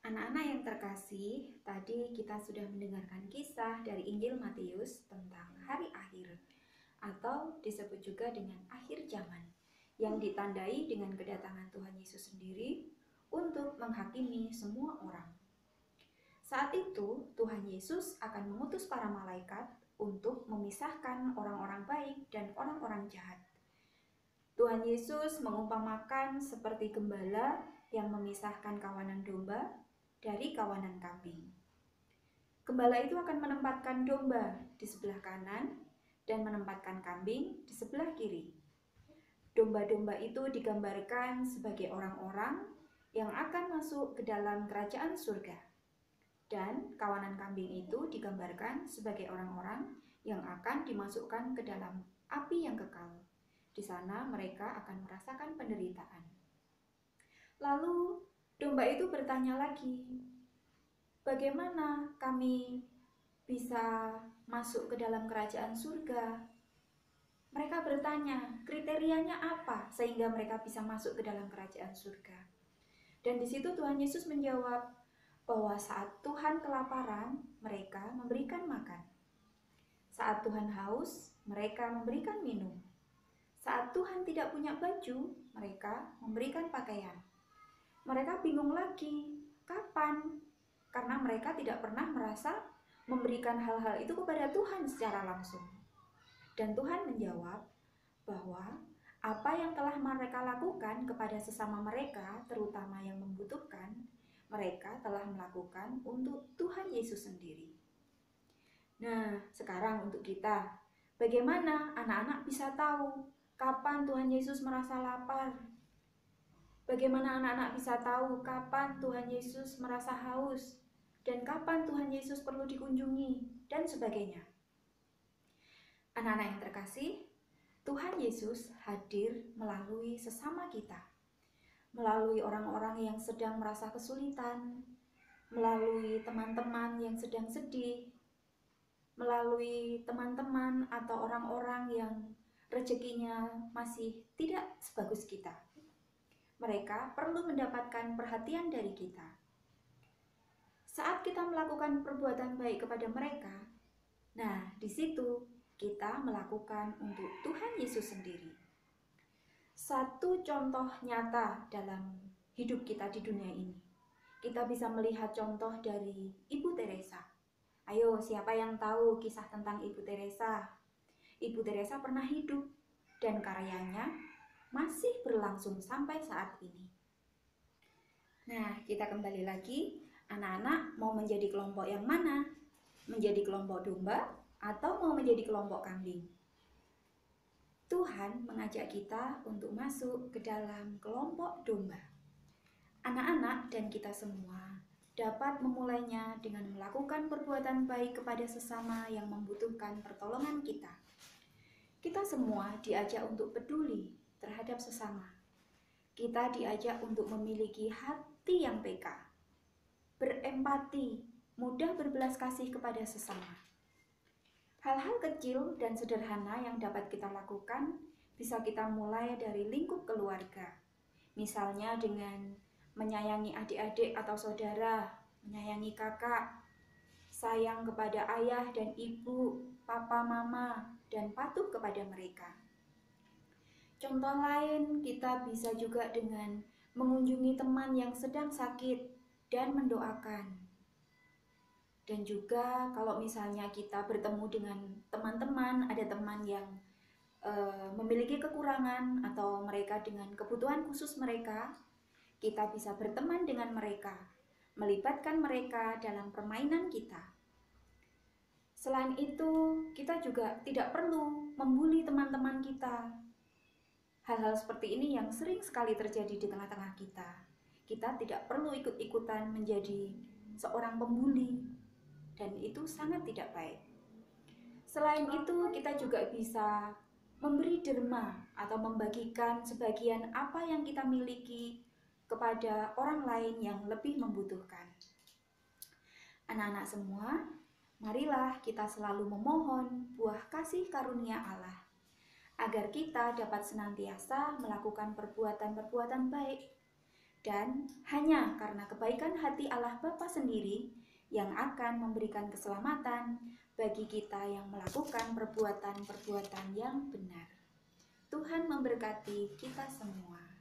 Anak-anak yang terkasih, tadi kita sudah mendengarkan kisah dari Injil Matius tentang hari akhir atau disebut juga dengan akhir zaman yang ditandai dengan kedatangan Tuhan Yesus sendiri untuk menghakimi semua orang. Saat itu, Tuhan Yesus akan mengutus para malaikat untuk memisahkan orang-orang baik dan orang-orang jahat. Tuhan Yesus mengumpamakan seperti gembala yang memisahkan kawanan domba dari kawanan kambing. Gembala itu akan menempatkan domba di sebelah kanan dan menempatkan kambing di sebelah kiri. Domba-domba itu digambarkan sebagai orang-orang yang akan masuk ke dalam kerajaan surga. Dan kawanan kambing itu digambarkan sebagai orang-orang yang akan dimasukkan ke dalam api yang kekal. Di sana mereka akan merasakan penderitaan. Lalu domba itu bertanya lagi, bagaimana kami bisa masuk ke dalam kerajaan surga? Mereka bertanya, kriterianya apa sehingga mereka bisa masuk ke dalam kerajaan surga? Dan di situ Tuhan Yesus menjawab bahwa saat Tuhan kelaparan, mereka memberikan makan. Saat Tuhan haus, mereka memberikan minum. Saat Tuhan tidak punya baju, mereka memberikan pakaian. Mereka bingung lagi, kapan? Karena mereka tidak pernah merasa memberikan hal-hal itu kepada Tuhan secara langsung. Dan Tuhan menjawab bahwa apa yang telah mereka lakukan kepada sesama mereka, terutama yang membutuhkan, mereka telah melakukan untuk Tuhan Yesus sendiri. Nah, sekarang untuk kita, bagaimana anak-anak bisa tahu kapan Tuhan Yesus merasa lapar? Bagaimana anak-anak bisa tahu kapan Tuhan Yesus merasa haus? Dan kapan Tuhan Yesus perlu dikunjungi? Dan sebagainya. Anak-anak yang terkasih, Tuhan Yesus hadir melalui sesama kita. Melalui orang-orang yang sedang merasa kesulitan, melalui teman-teman yang sedang sedih, melalui teman-teman atau orang-orang yang rezekinya masih tidak sebagus kita. Mereka perlu mendapatkan perhatian dari kita. Saat kita melakukan perbuatan baik kepada mereka, nah di situ kita melakukan untuk Tuhan Yesus sendiri. Satu contoh nyata dalam hidup kita di dunia ini, kita bisa melihat contoh dari Ibu Teresa. Ayo, siapa yang tahu kisah tentang Ibu Teresa? Ibu Teresa pernah hidup dan karyanya masih berlangsung sampai saat ini. Nah, kita kembali lagi. Anak-anak mau menjadi kelompok yang mana? Menjadi kelompok domba atau mau menjadi kelompok kambing? Tuhan mengajak kita untuk masuk ke dalam kelompok domba. Anak-anak dan kita semua dapat memulainya dengan melakukan perbuatan baik kepada sesama yang membutuhkan pertolongan kita. Kita semua diajak untuk peduli terhadap sesama. Kita diajak untuk memiliki hati yang peka, berempati, mudah berbelas kasih kepada sesama. Hal-hal kecil dan sederhana yang dapat kita lakukan bisa kita mulai dari lingkup keluarga. Misalnya dengan menyayangi adik-adik atau saudara, menyayangi kakak, sayang kepada ayah dan ibu, papa, mama, dan patuh kepada mereka. Contoh lain, kita bisa juga dengan mengunjungi teman yang sedang sakit dan mendoakan. Dan juga kalau misalnya kita bertemu dengan teman-teman, ada teman yang memiliki kekurangan atau mereka dengan kebutuhan khusus mereka, kita bisa berteman dengan mereka, melibatkan mereka dalam permainan kita. Selain itu, kita juga tidak perlu membuli teman-teman kita. Hal-hal seperti ini yang sering sekali terjadi di tengah-tengah kita. Kita tidak perlu ikut-ikutan menjadi seorang pembuli, dan itu sangat tidak baik. Selain itu, kita juga bisa memberi derma atau membagikan sebagian apa yang kita miliki kepada orang lain yang lebih membutuhkan. Anak-anak semua, marilah kita selalu memohon buah kasih karunia Allah, agar kita dapat senantiasa melakukan perbuatan-perbuatan baik Dan hanya karena kebaikan hati Allah Bapa sendiri yang akan memberikan keselamatan bagi kita yang melakukan perbuatan-perbuatan yang benar. Tuhan memberkati kita semua.